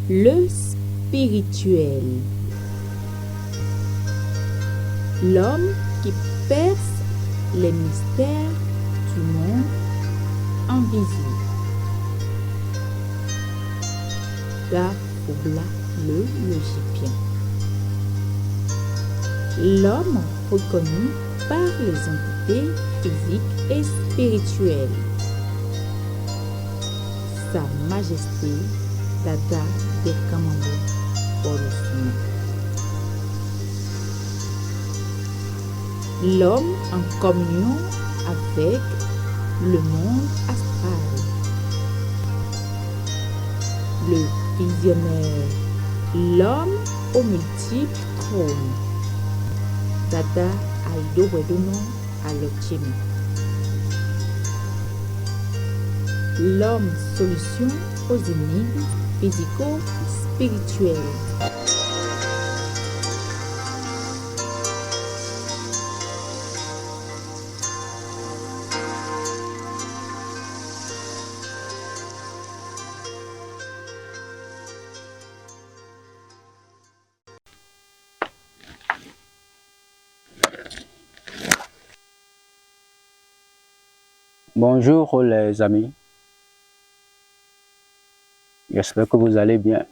Le spirituel. L'homme qui perce les mystères du monde invisible. Ga-Foubla le logicien. L'homme reconnu par les entités physiques et spirituelles. Sa Majesté Dada de Kamambo Borosuma. L'homme en communion avec le monde astral. Le visionnaire. L'homme aux multiples trônes. Dada Aido Wedono Alochimi. L'homme solution aux énigmes physico-spirituelles. Bonjour les amis, j'espère que vous allez bien.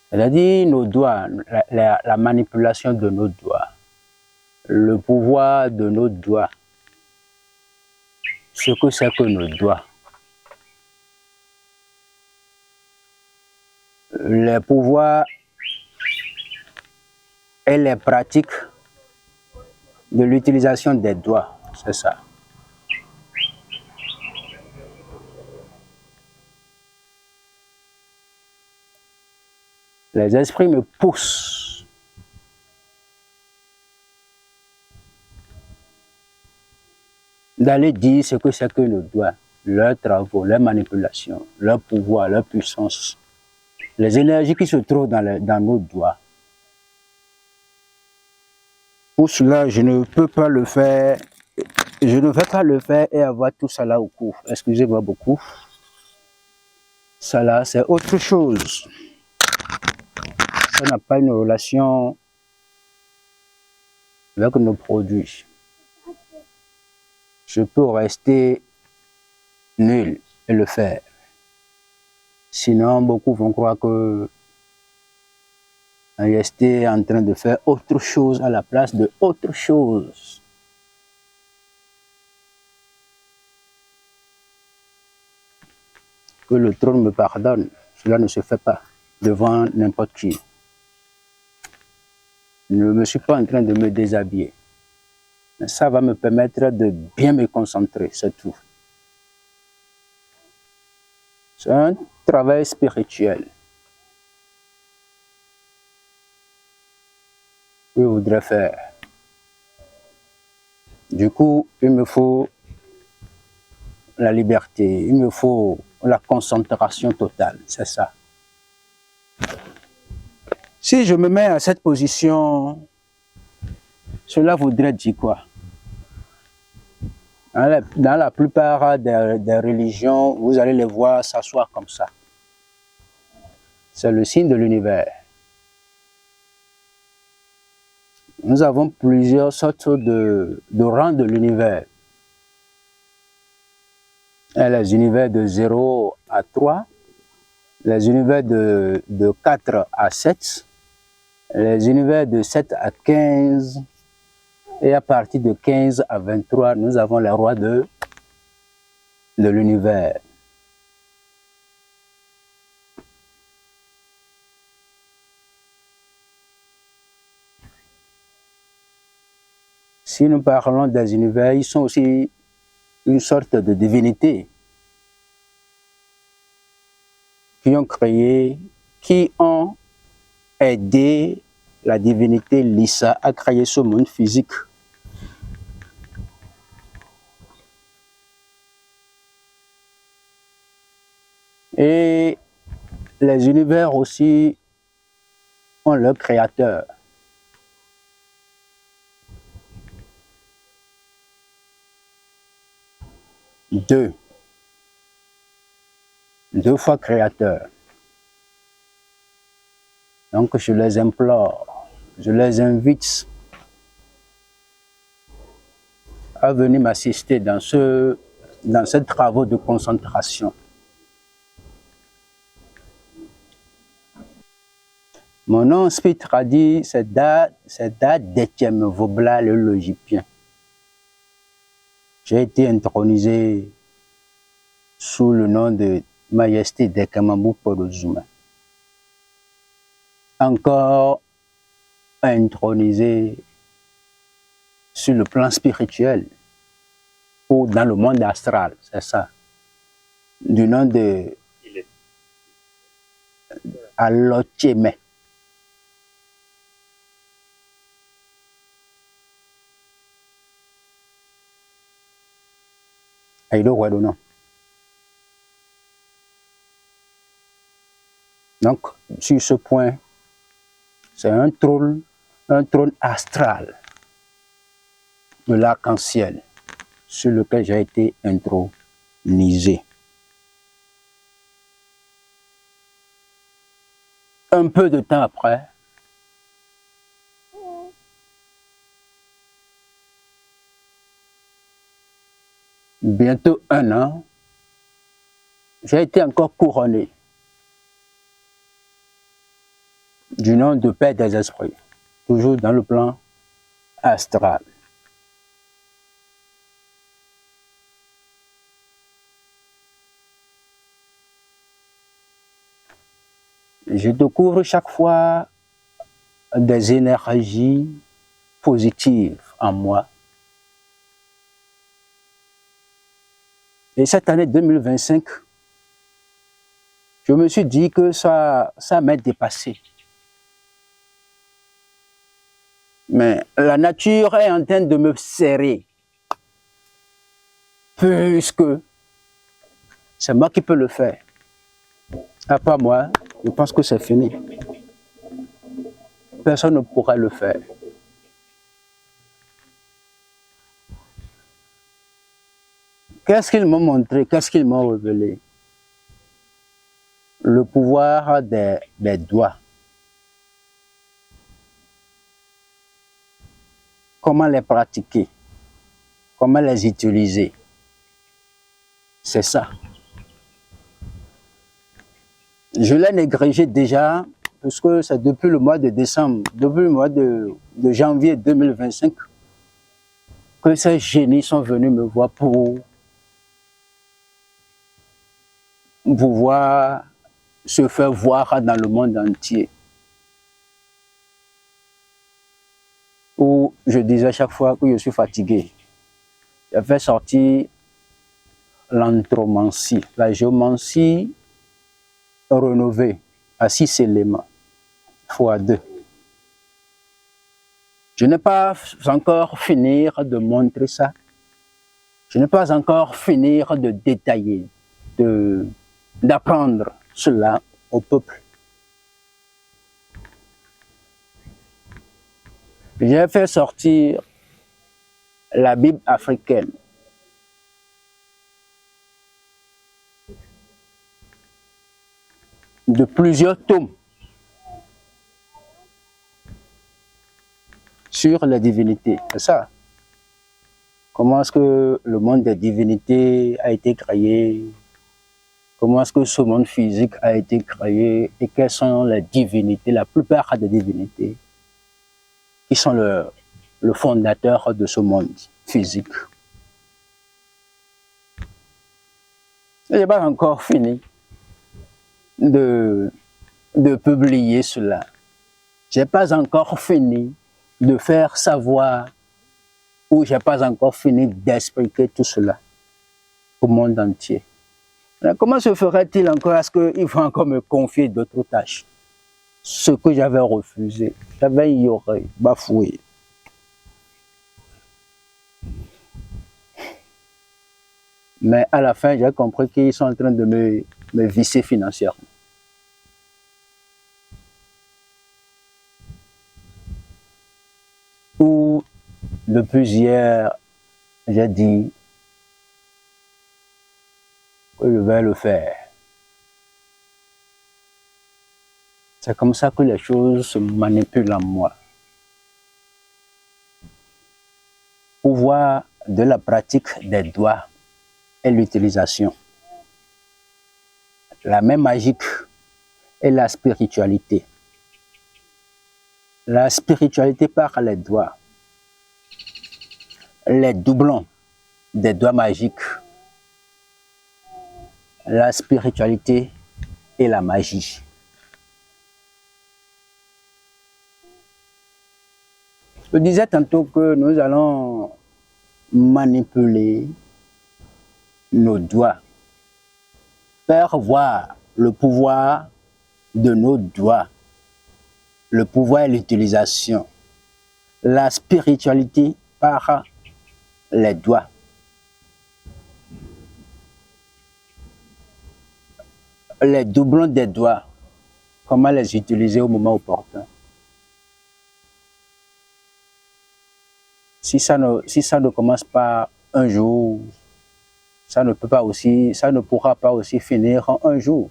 C'est-à-dire nos doigts, la manipulation de nos doigts, le pouvoir de nos doigts, ce que c'est que nos doigts. Les pouvoirs et les pratiques de l'utilisation des doigts, c'est ça. Les esprits me poussent d'aller dire ce que c'est que nos doigts, leurs travaux, leurs manipulations, leur pouvoir, leur puissance, les énergies qui se trouvent dans nos doigts. Pour cela, je ne peux pas le faire, je ne vais pas le faire et avoir tout ça là au cou. Excusez-moi beaucoup. Ça là, c'est autre chose. Ça n'a pas une relation avec nos produits. Je peux rester nul et le faire. Sinon, beaucoup vont croire que rester en train de faire autre chose à la place de autre chose. Que le trône me pardonne, cela ne se fait pas devant n'importe qui. Je ne me suis pas en train de me déshabiller. Mais ça va me permettre de bien me concentrer, c'est tout. C'est un travail spirituel que je voudrais faire. Du coup, il me faut la liberté, il me faut la concentration totale, c'est ça. Si je me mets à cette position, cela voudrait dire quoi? Dans la plupart des religions, vous allez les voir s'asseoir comme ça. C'est le signe de l'univers. Nous avons plusieurs sortes de rangs de l'univers. Les univers de 0 à 3, les univers de 4 à 7, les univers de 7 à 15, et à partir de 15 à 23, nous avons les rois de l'univers. Si nous parlons des univers, ils sont aussi une sorte de divinité qui ont créé, qui ont aidé la divinité Lisa à créer ce monde physique. Et les univers aussi ont leur créateur. Deux. 2 fois créateur. Donc je les implore, je les invite à venir m'assister dans ces travaux de concentration. Mon nom spirit traduit, c'est d'Etienne Vaubla le logipien. J'ai été intronisé sous le nom de Majesté Dekamambu Podozuma. Encore intronisé sur le plan spirituel ou dans le monde astral, c'est ça, du nom de Alotieme. Donc, sur ce point, c'est un trône astral de l'arc-en-ciel sur lequel j'ai été intronisé. Un peu de temps après, bientôt 1 an, j'ai été encore couronné du nom de Père des Esprits, toujours dans le plan astral. Je découvre chaque fois des énergies positives en moi. Et cette année 2025, je me suis dit que ça m'est dépassé. Mais la nature est en train de me serrer, puisque c'est moi qui peux le faire. À part moi, je pense que c'est fini. Personne ne pourra le faire. Qu'est-ce qu'ils m'ont montré? Qu'est-ce qu'ils m'ont révélé? Le pouvoir des doigts. Comment les pratiquer? Comment les utiliser? C'est ça. Je l'ai négligé déjà, parce que c'est depuis le mois de décembre, depuis le mois de janvier 2025, que ces génies sont venus me voir pour pouvoir se faire voir dans le monde entier. Où je disais chaque fois que je suis fatigué, je fais sortir l'anthromancie, la géomancie rénovée à 6 éléments, fois 2. Je n'ai pas encore fini de montrer ça. Je n'ai pas encore fini de détailler, d'apprendre cela au peuple. J'ai fait sortir la Bible africaine. De plusieurs tomes sur les divinités. C'est ça. Comment est-ce que le monde des divinités a été créé? Comment est-ce que ce monde physique a été créé? Et quelles sont les divinités, la plupart des divinités, qui sont le fondateur de ce monde physique? Je n'ai pas encore fini de publier cela. Je n'ai pas encore fini de faire savoir, ou je n'ai pas encore fini d'expliquer tout cela au monde entier. Alors, comment se ferait-il encore? Est-ce qu'il faut encore me confier d'autres tâches? Ce que j'avais refusé, j'avais ignoré, bafoué. Mais à la fin, j'ai compris qu'ils sont en train de me visser financièrement. Ou depuis hier, j'ai dit que je vais le faire. C'est comme ça que les choses se manipulent en moi. Pouvoir de la pratique des doigts et l'utilisation. La main magique et la spiritualité. La spiritualité par les doigts. Les doublons des doigts magiques. La spiritualité et la magie. Je disais tantôt que nous allons manipuler nos doigts, faire voir le pouvoir de nos doigts, le pouvoir et l'utilisation, la spiritualité par les doigts. Les doublons des doigts, comment les utiliser au moment opportun. Si ça ne commence pas un jour, ça ne pourra pas aussi finir en un jour.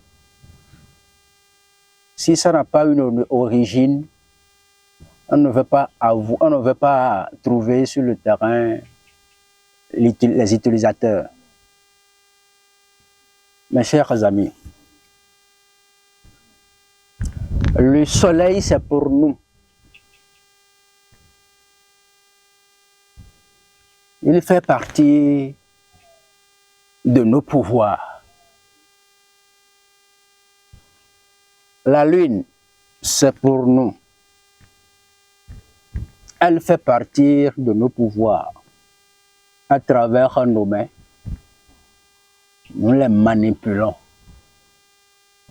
Si ça n'a pas une origine, on ne veut pas trouver sur le terrain les utilisateurs. Mes chers amis, le soleil c'est pour nous. Il fait partie de nos pouvoirs. La lune, c'est pour nous. Elle fait partie de nos pouvoirs. À travers nos mains, nous les manipulons.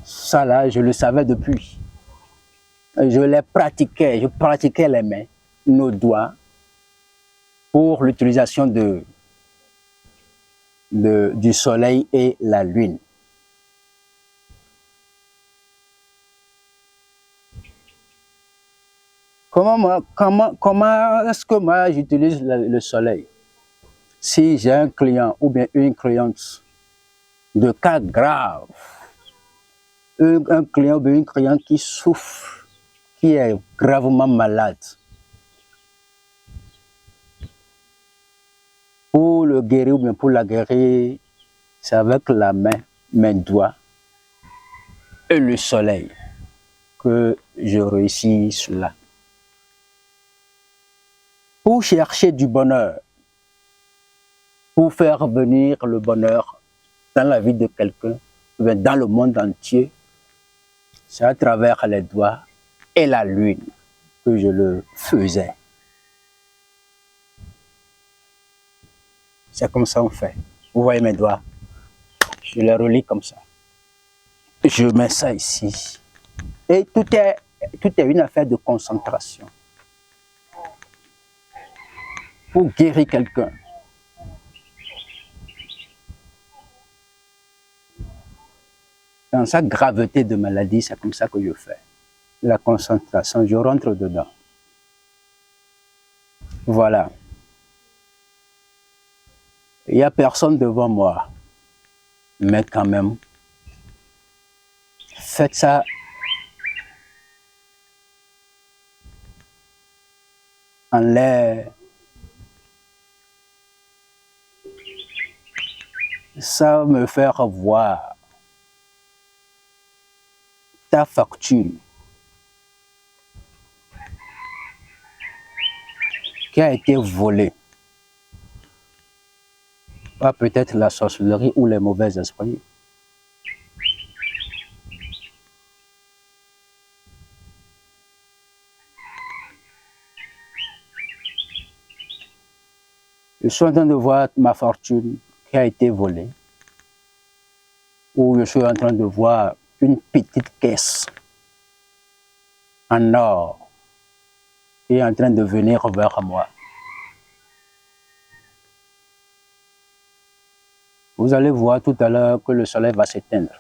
Ça là, je le savais depuis. Je pratiquais les mains, nos doigts, pour l'utilisation du soleil et la lune. Comment est-ce que moi j'utilise le soleil? Si j'ai un client ou bien une cliente de cas grave, un client ou bien une cliente qui souffre, qui est gravement malade, pour le guérir ou bien pour la guérir, c'est avec la main, mes doigts et le soleil que je réussis cela. Pour chercher du bonheur, pour faire venir le bonheur dans la vie de quelqu'un, dans le monde entier, c'est à travers les doigts et la lune que je le faisais. C'est comme ça qu'on fait. Vous voyez mes doigts, je les relie comme ça. Je mets ça ici. Et tout est une affaire de concentration. Pour guérir quelqu'un. Dans sa graveté de maladie, c'est comme ça que je fais. La concentration, je rentre dedans. Voilà. Il n'y a personne devant moi. Mais quand même, faites ça en l'air. Ça me fait revoir ta fortune qui a été volée par peut-être la sorcellerie ou les mauvais esprits. Je suis en train de voir ma fortune qui a été volée, ou je suis en train de voir une petite caisse en or qui est en train de venir vers moi. Vous allez voir tout à l'heure que le soleil va s'éteindre.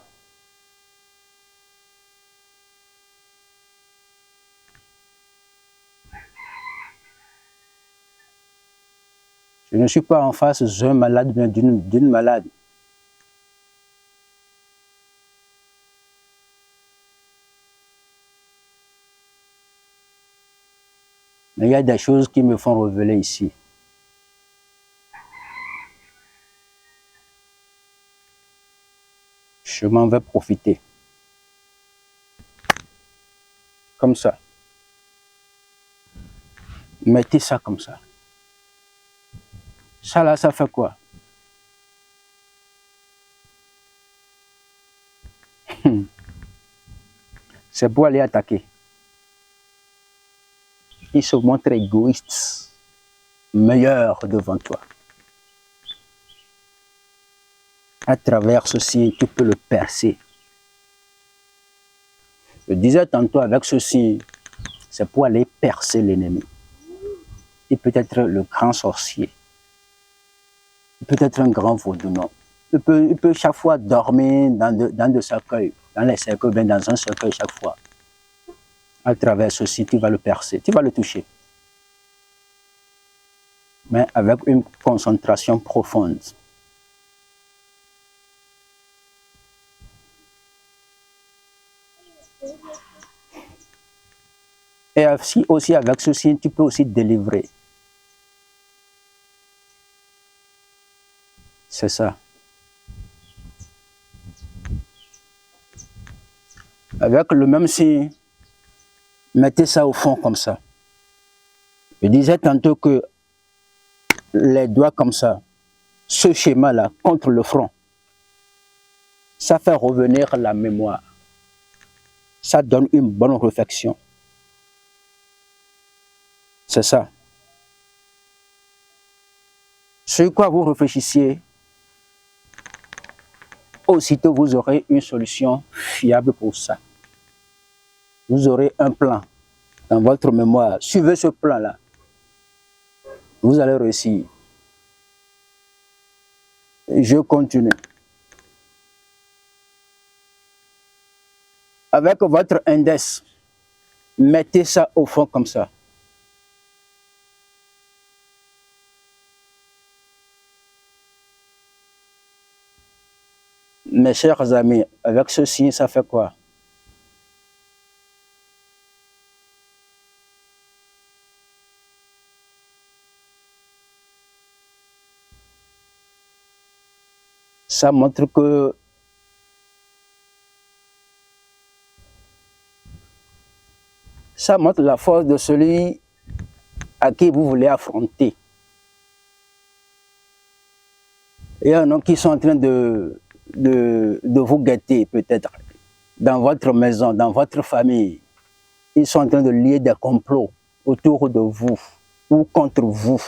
Je ne suis pas en face d'un malade, bien d'une malade. Mais il y a des choses qui me font révéler ici. Je m'en vais profiter. Comme ça. Mettez ça comme ça. Ça là, ça fait quoi? C'est pour aller attaquer. Il se montre égoïste, meilleur devant toi. À travers ceci, tu peux le percer. Je disais tantôt avec ceci, c'est pour aller percer l'ennemi. Il peut être le grand sorcier. Il peut être un grand vaudounon. Il peut chaque fois dormir dans des cercueils, dans les cercueils, bien dans un cercueil chaque fois. À travers ceci, tu vas le percer, tu vas le toucher. Mais avec une concentration profonde. Et aussi avec ceci, tu peux aussi délivrer. C'est ça. Avec le même signe, mettez ça au fond comme ça. Je disais tantôt que les doigts comme ça, ce schéma-là, contre le front, ça fait revenir la mémoire. Ça donne une bonne réflexion. C'est ça. Sur quoi vous réfléchissiez, aussitôt vous aurez une solution fiable pour ça. Vous aurez un plan dans votre mémoire. Suivez ce plan-là. Vous allez réussir. Je continue. Avec votre index, mettez ça au fond comme ça. Mes chers amis, avec ceci, ça fait quoi? Ça montre que ça montre la force de celui à qui vous voulez affronter. Il y en a qui sont en train de vous guetter peut-être dans votre maison, dans votre famille. Ils sont en train de lier des complots autour de vous ou contre vous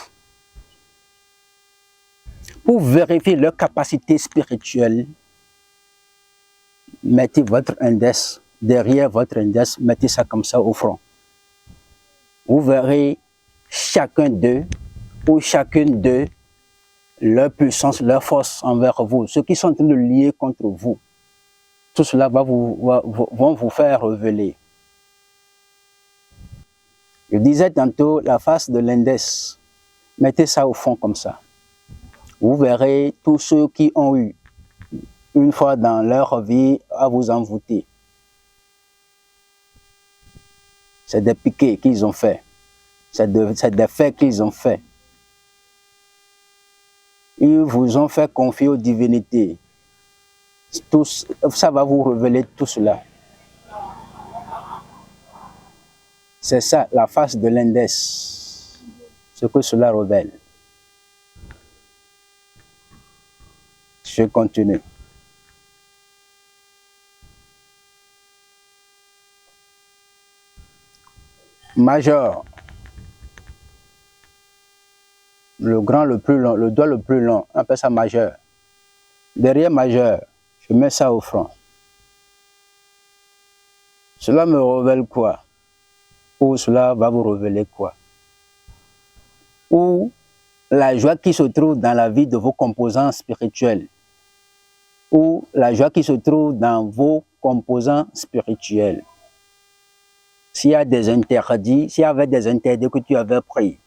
pour vérifier leur capacité spirituelle. Mettez votre index derrière votre index, mettez ça comme ça au front. Vous verrez chacun d'eux ou chacune d'eux leur puissance, leur force envers vous, ceux qui sont en train de lier contre vous. Tout cela vont vous faire révéler. Je disais tantôt la face de l'index. Mettez ça au fond comme ça. Vous verrez tous ceux qui ont eu une fois dans leur vie à vous envoûter. C'est des piquets qu'ils ont fait. C'est des faits qu'ils ont fait. Ils vous ont fait confier aux divinités. Ça va vous révéler tout cela. C'est ça, la face de l'index. Ce que cela révèle. Je continue. Majeur. Le grand le plus long, le doigt le plus long, on appelle ça majeur. Derrière majeur, je mets ça au front. Cela me révèle quoi? Ou cela va vous révéler quoi? Ou la joie qui se trouve dans la vie de vos composants spirituels. Ou la joie qui se trouve dans vos composants spirituels. S'il y a des interdits, s'il y avait des interdits que tu avais pris,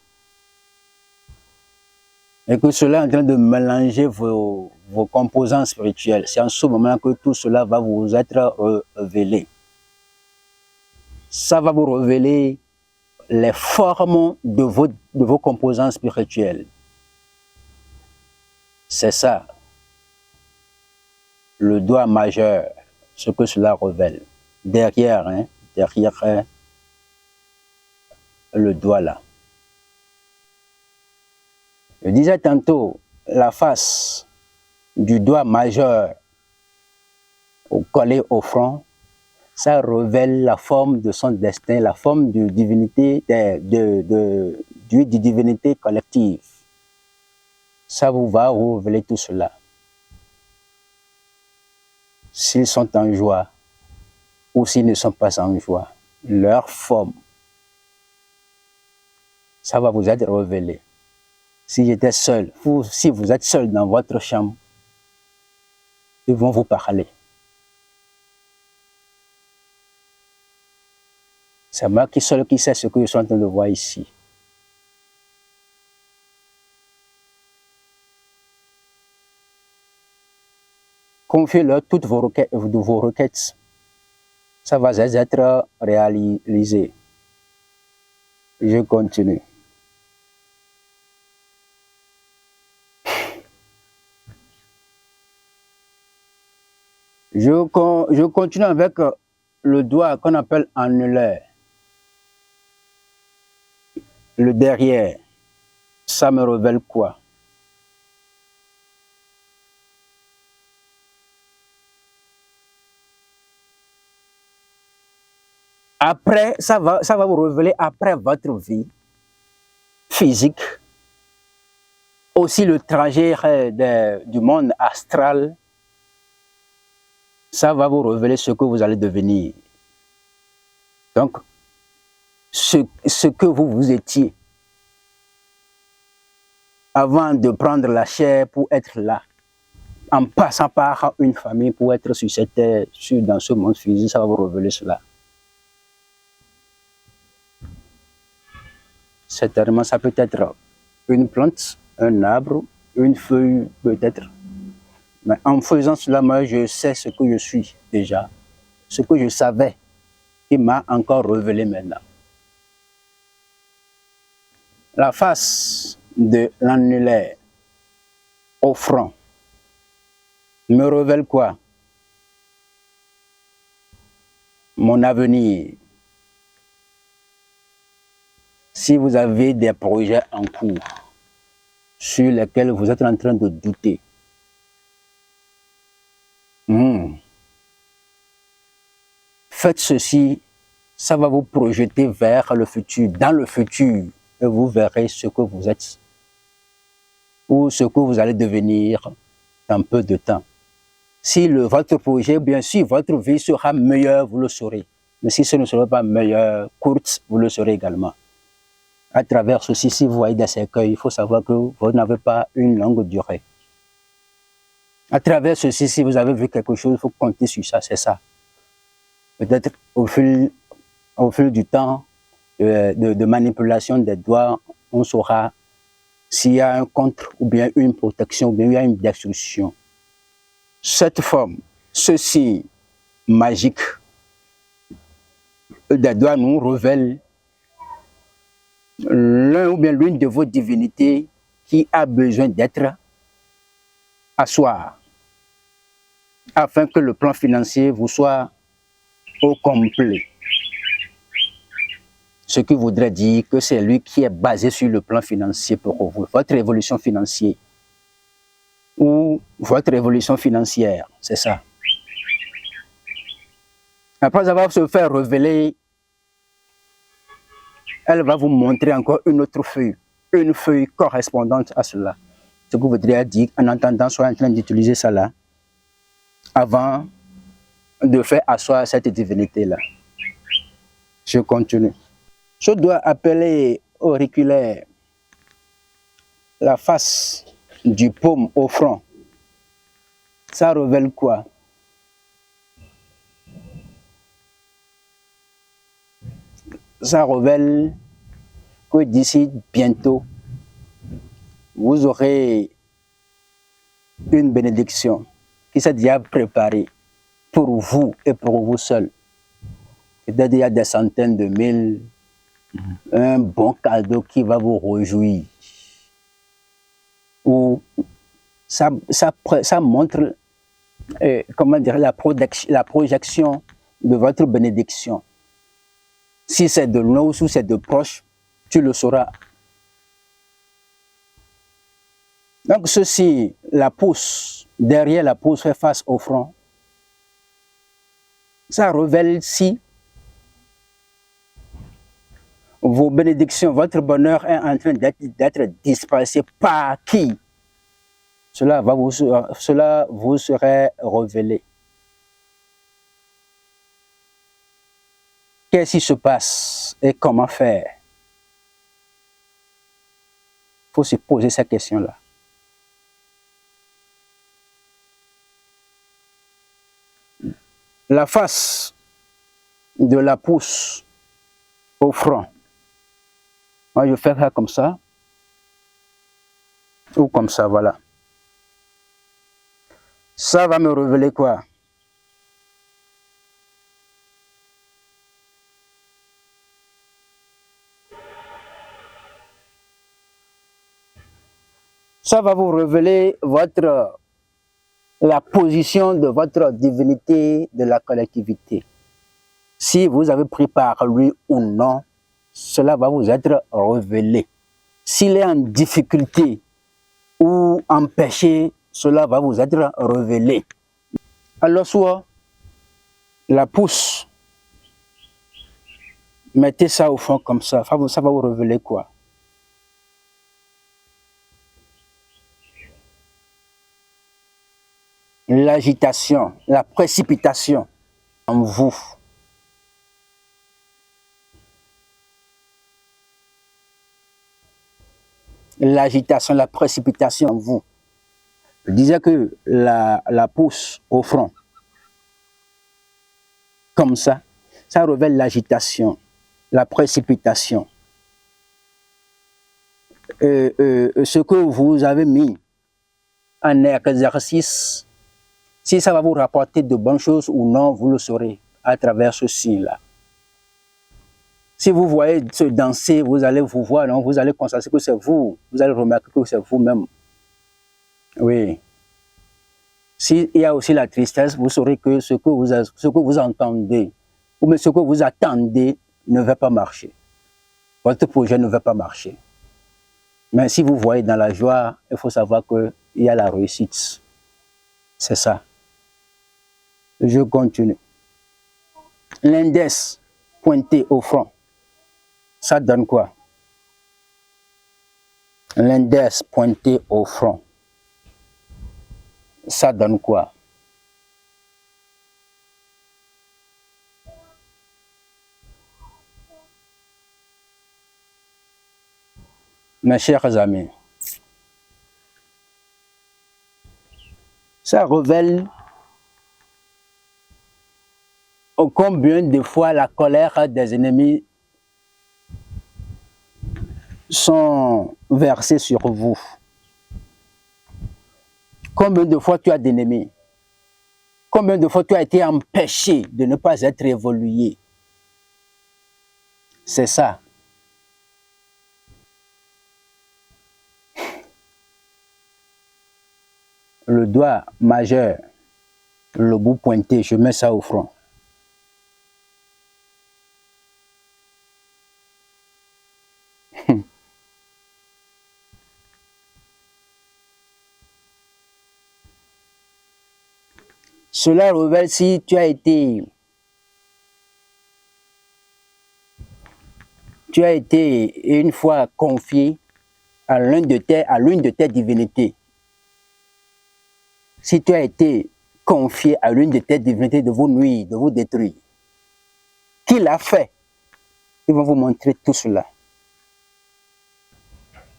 et que cela est en train de mélanger vos composants spirituels, c'est en ce moment que tout cela va vous être révélé. Ça va vous révéler les formes de vos composants spirituels. C'est ça, le doigt majeur, ce que cela révèle. Derrière, derrière le doigt là. Je disais tantôt, la face du doigt majeur collé au front, ça révèle la forme de son destin, la forme de divinité, de divinité collective. Ça vous va révéler tout cela. S'ils sont en joie ou s'ils ne sont pas en joie, leur forme, ça va vous être révélé. Si j'étais seul, si vous êtes seul dans votre chambre, ils vont vous parler. C'est moi seul qui sais ce que je suis en train de voir ici. Confiez-leur toutes vos requêtes. Ça va être réalisé. Je continue. Je continue avec le doigt qu'on appelle annulaire. Le derrière, ça me révèle quoi? Après, ça va vous révéler après votre vie physique, aussi le trajet du monde astral, ça va vous révéler ce que vous allez devenir. Donc, ce que vous étiez avant de prendre la chair pour être là, en passant par une famille pour être sur cette terre, dans ce monde physique, ça va vous révéler cela. Certainement, ça peut être une plante, un arbre, une feuille peut-être. Mais en faisant cela, moi, je sais ce que je suis déjà, ce que je savais, qui m'a encore révélé maintenant. La face de l'annulaire au front me révèle quoi? Mon avenir. Si vous avez des projets en cours sur lesquels vous êtes en train de douter, faites ceci, ça va vous projeter vers le futur, dans le futur, et vous verrez ce que vous êtes ou ce que vous allez devenir dans peu de temps. Si votre projet, bien sûr, votre vie sera meilleure, vous le saurez. Mais si ce ne sera pas meilleur, courte, vous le saurez également. À travers ceci, si vous voyez des cercueils, il faut savoir que vous n'avez pas une longue durée. À travers ceci, si vous avez vu quelque chose, il faut compter sur ça, c'est ça. Peut-être au fil du temps de manipulation des doigts, on saura s'il y a un contre ou bien une protection ou bien il y a une destruction. Cette forme, ce signe magique des doigts nous révèle l'un ou bien l'une de vos divinités qui a besoin d'être asseoir afin que le plan financier vous soit au complet. Ce qui voudrait dire que c'est lui qui est basé sur le plan financier pour vous, votre évolution financière ou votre évolution financière, c'est ça. Après avoir se fait révéler, elle va vous montrer encore une autre feuille, une feuille correspondante à cela. Ce que voudrait dire, en entendant, soyez en train d'utiliser ça là, avant de faire asseoir cette divinité-là. Je continue. Je dois appeler auriculaire la face du paume au front. Ça révèle quoi? Ça révèle que d'ici bientôt, vous aurez une bénédiction qui s'est déjà préparée pour vous et pour vous seul. Peut-être il y a des centaines de mille un bon cadeau qui va vous réjouir. Ou ça montre, comment dire, la projection de votre bénédiction. Si c'est de loin ou si c'est de proche, tu le sauras. Donc ceci, la pousse, derrière la pousse fait face au front. Ça révèle si vos bénédictions, votre bonheur est en train d'être dispersé par qui? Cela vous serait révélé. Qu'est-ce qui se passe et comment faire? Il faut se poser cette question-là. La face de la pousse au front. Moi, je fais ça comme ça. Ou comme ça, voilà. Ça va me révéler quoi? Ça va vous révéler la position de votre divinité de la collectivité. Si vous avez pris par lui ou non, cela va vous être révélé. S'il est en difficulté ou empêché, cela va vous être révélé. Alors soit la pousse, mettez ça au fond comme ça va vous révéler quoi? L'agitation, la précipitation en vous. L'agitation, la précipitation en vous. Je disais que la pousse au front, comme ça révèle l'agitation, la précipitation. Ce que vous avez mis en exercice, si ça va vous rapporter de bonnes choses ou non, vous le saurez à travers ce signe-là. Si vous voyez se danser, vous allez vous voir, non? Vous allez constater que c'est vous. Vous allez remarquer que c'est vous-même. Oui. S'il y a aussi la tristesse, vous saurez que ce que vous entendez, ou même ce que vous attendez, ne va pas marcher. Votre projet ne va pas marcher. Mais si vous voyez dans la joie, il faut savoir qu'il y a la réussite. C'est ça. Je continue. L'index pointé au front, ça donne quoi? L'index pointé au front, ça donne quoi? Mes chers amis, ça révèle combien de fois la colère des ennemis sont versés sur vous. Combien de fois tu as d'ennemis? Combien de fois tu as été empêché de ne pas être évolué? C'est ça. Le doigt majeur, le bout pointé, je mets ça au front. Cela révèle si tu as été une fois confié à l'une de tes divinités. Si tu as été confié à l'une de tes divinités de vous nuire, de vous détruire, qui l'a fait? Ils vont vous montrer tout cela.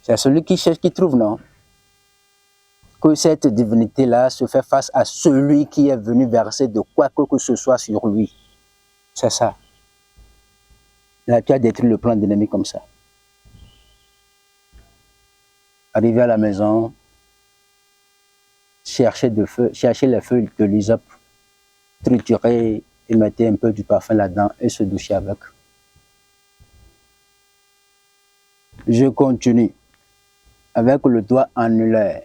C'est celui qui cherche qui trouve, non? Que cette divinité-là se fait face à celui qui est venu verser de quoi que ce soit sur lui. C'est ça. Là, tu as détruit le plan d'ennemi comme ça. Arrivé à la maison, cherchez les feuilles de l'hysope, triturer et mettez un peu du parfum là-dedans et se doucher avec. Je continue avec le doigt annulaire.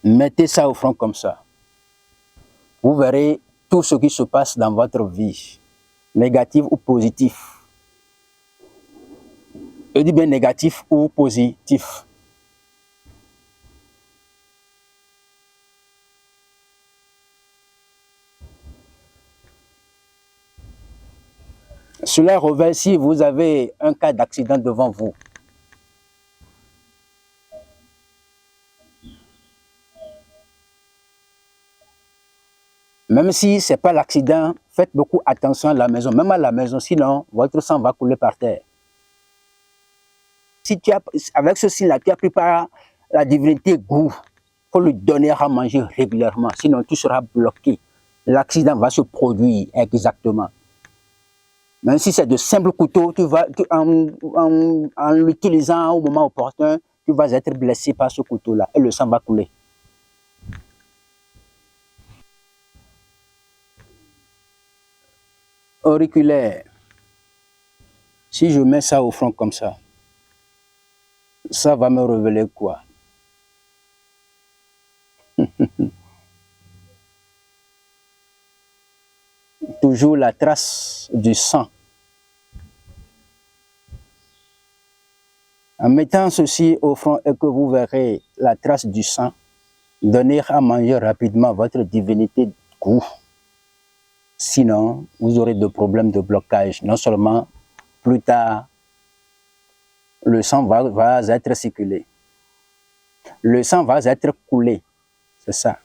Mettez ça au front comme ça. Vous verrez tout ce qui se passe dans votre vie, négatif ou positif. Je dis bien négatif ou positif. Cela revêt si vous avez un cas d'accident devant vous. Même si ce n'est pas l'accident, faites beaucoup attention à la maison, même à la maison, sinon votre sang va couler par terre. Si tu as, avec ce signe-là, tu as pris par la divinité goût, il faut lui donner à manger régulièrement, sinon tu seras bloqué. L'accident va se produire exactement. Même si c'est de simples couteaux, en l'utilisant au moment opportun, tu vas être blessé par ce couteau-là et le sang va couler. Auriculaire. Si je mets ça au front comme ça va me révéler quoi? Toujours la trace du sang. En mettant ceci au front et que vous verrez la trace du sang, donnez à manger rapidement votre divinité de goût. Sinon, vous aurez des problèmes de blocage. Non seulement plus tard, le sang va être circulé. Le sang va être coulé. C'est ça.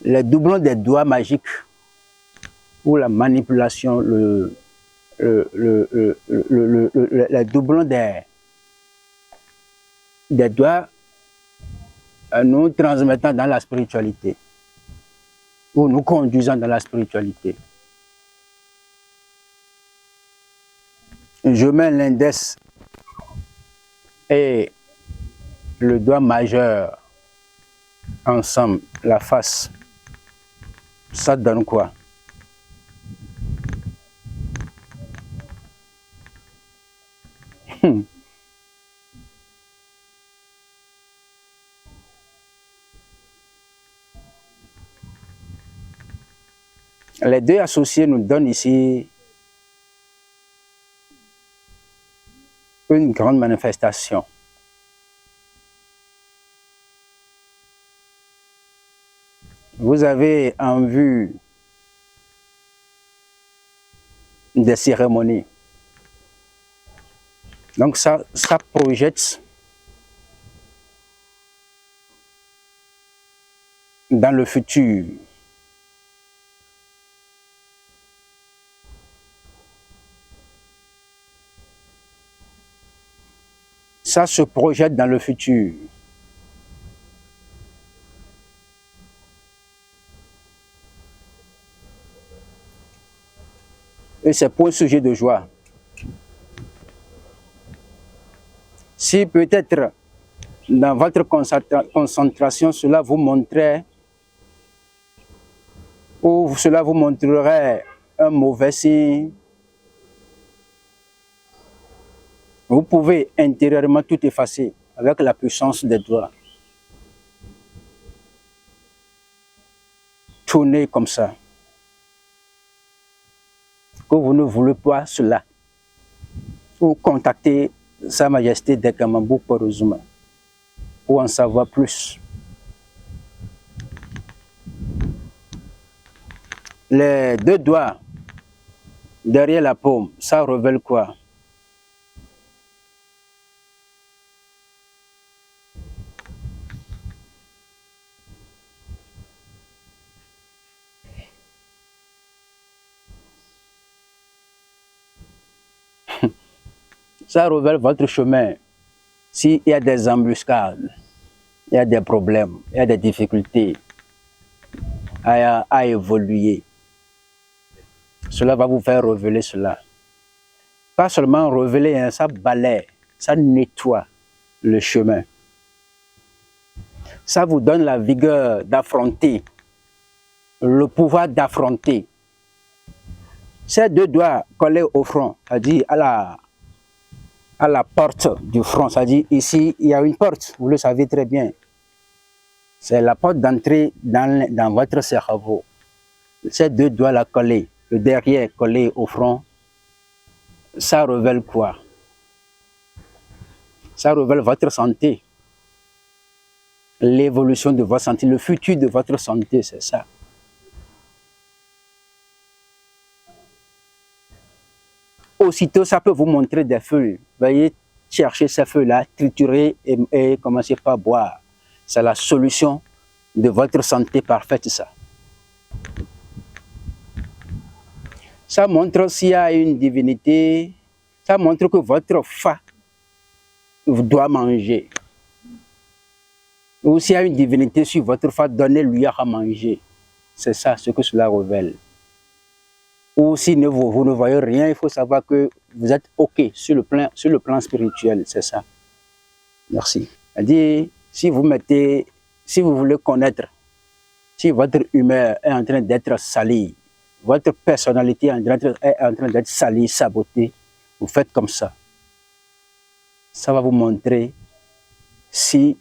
Les doublons des doigts magiques ou la manipulation, les doublons des doigts nous transmettant dans la spiritualité ou nous conduisant dans la spiritualité. Je mets l'index et le doigt majeur ensemble, la face. Ça donne quoi? Les deux associés nous donnent ici une grande manifestation. Vous avez en vue des cérémonies. Donc ça projette dans le futur. Ça se projette dans le futur. Et c'est pour un sujet de joie. Si peut-être dans votre concentration, cela vous montrait ou cela vous montrerait un mauvais signe, vous pouvez intérieurement tout effacer avec la puissance des doigts. Tournez comme ça. Que vous ne voulez pas cela. Ou contactez Sa Majesté Dekamambouk Porozuma pour en savoir plus. Les deux doigts derrière la paume, ça révèle quoi? Ça révèle votre chemin. S'il y a des embuscades, il y a des problèmes, il y a des difficultés à évoluer, cela va vous faire révéler cela. Pas seulement révéler, hein, ça balaie, ça nettoie le chemin. Ça vous donne la vigueur d'affronter, le pouvoir d'affronter. Ces deux doigts collés au front, c'est-à-dire à la porte du front, c'est-à-dire ici, il y a une porte, vous le savez très bien. C'est la porte d'entrée dans votre cerveau. Ces deux doigts là collés, le derrière collé au front, ça révèle quoi? Ça révèle votre santé. L'évolution de votre santé, le futur de votre santé, c'est ça. Aussitôt, ça peut vous montrer des feuilles. Veuillez chercher ces feuilles-là, triturer et commencer par boire. C'est la solution de votre santé parfaite, ça. Ça montre s'il y a une divinité, ça montre que votre fa doit manger. Ou s'il y a une divinité sur votre fa, donnez-lui à manger. C'est ça ce que cela révèle. Ou si vous ne voyez rien, il faut savoir que vous êtes OK sur le plan spirituel, c'est ça. Merci. C'est-à-dire, si vous voulez connaître, si votre humeur est en train d'être salie, votre personnalité est en train d'être salie, sabotée, vous faites comme ça. Ça va vous montrer s'ils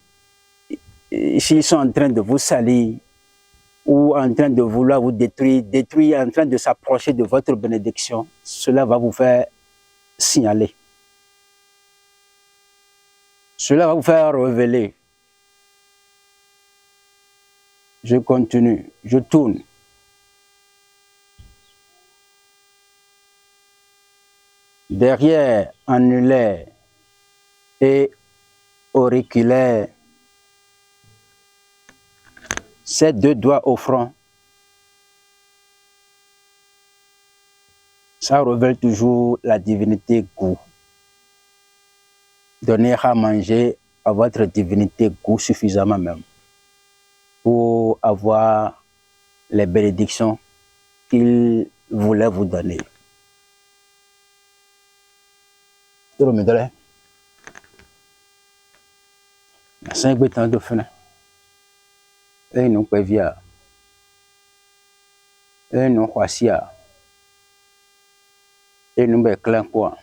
sont en train de vous salir ou en train de vouloir vous détruire, en train de s'approcher de votre bénédiction. Cela va vous faire signaler. Cela va vous faire révéler. Je continue, je tourne. Derrière, annulaire et auriculaire, ces deux doigts au front, ça révèle toujours la divinité goût. Donner à manger à votre divinité goût suffisamment même pour avoir les bénédictions qu'il voulait vous donner. Et nous prévia, et nous croissia, et nous béclin quoi.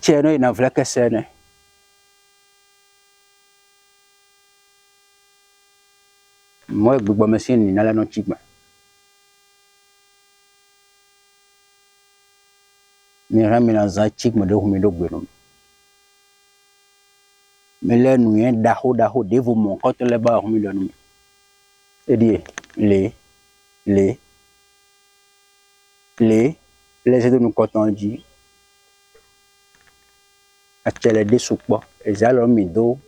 Tiens, il n'en voulait que ça. Moi, je me suis dit, je ne sais pas. Mira milanza chik mo de humido gbenom. Mele nuyen daho devo mon kote le ba humido num. Et les aides nous coton dit. Achele de sukpo. Ezalo mido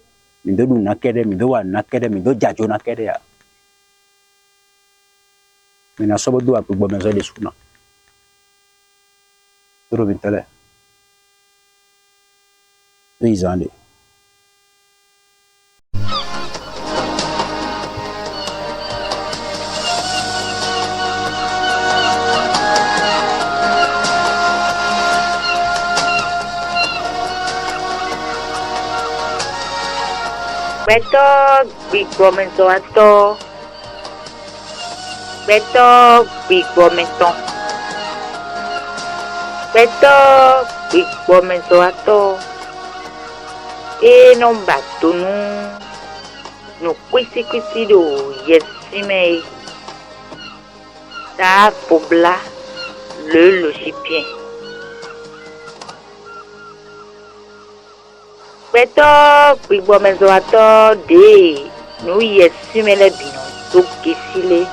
du nakede mido wa nakede mido jajo nakede ya. Mina sobo do apugbo mezo de suna. Robintale. Izande. Beto big momento ato. Beto big momento. Beto big momento ato. E non batto no quisi do yesime. Ta pobla le logipien. Beto big momento ato de no yesime le bino to kisile.